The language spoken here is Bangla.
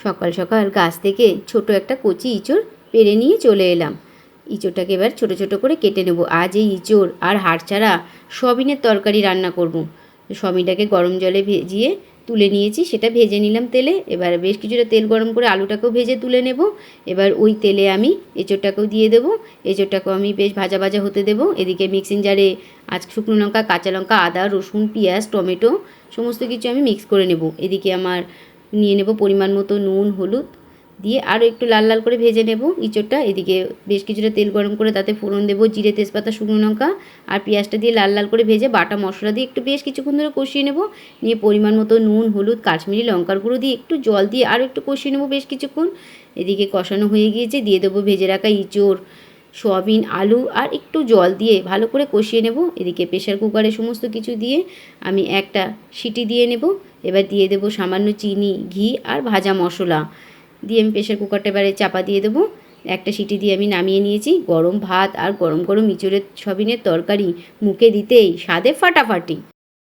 সকাল সকাল গাছ থেকে ছোট একটা কচি ইঁচড় পেড়ে নিয়ে চলে এলাম। ইঁচড়টাকে এবার ছোট ছোট করে কেটে নেব। আজ এই ইঁচড় আর হাড় ছাড়া সয়াবিনের তরকারি রান্না করব। সয়াবিনটাকে গরম জলে ভিজিয়ে তুলে নিয়েছি, সেটা ভেজে নিলাম তেলে। এবার বেশ কিছুটা তেল গরম করে আলুটাকেও ভেজে তুলে নেব। এবার ওই তেলে আমি এঁচড়টাকেও দিয়ে দেবো। এঁচড়টাকেও আমি বেশ ভাজা ভাজা হতে দেবো। এদিকে মিক্সিং জারে আজ শুকনো লঙ্কা, কাঁচা লঙ্কা, আদা, রসুন, পেঁয়াজ, টমেটো সমস্ত কিছু আমি মিক্স করে নেব। এদিকে আমার নিয়ে নেব পরিমাণ মতো নুন, হলুদ দিয়ে আরও একটু লাল লাল করে ভেজে নেব ইঁচড়টা। এদিকে বেশ কিছুটা তেল গরম করে তাতে ফোড়ন দেবো, জিরে, তেজপাতা, শুকনো লঙ্কা আর পেঁয়াজটা দিয়ে লাল লাল করে ভেজে বাটা মশলা দিয়ে একটু বেশ কিছুক্ষণ ধরে কষিয়ে নেব। নিয়ে পরিমাণ মতো নুন, হলুদ, কাশ্মীরি লঙ্কার গুঁড়ো দিয়ে একটু জল দিয়ে আরও একটু কষিয়ে নেব বেশ কিছুক্ষণ। এদিকে কষানো হয়ে গিয়েছে, দিয়ে দেবো ভেজে রাখা ইঁচড়, সয়াবিন, আলু আর একটু জল দিয়ে ভালো করে কষিয়ে নেব। এদিকে প্রেশার কুকারে সমস্ত কিছু দিয়ে আমি একটা সিটি দিয়ে নেব। এবার দিয়ে দেবো সামান্য চিনি, ঘি আর ভাজা মশলা দিয়ে আমি প্রেশার কুকারটা এবারে চাপা দিয়ে দেবো। একটা সিটি দিয়ে আমি নামিয়ে নিয়েছি। গরম ভাত আর গরম গরম ইঁচড়ের সয়াবিনের তরকারি মুখে দিতেই স্বাদে ফাটাফাটি।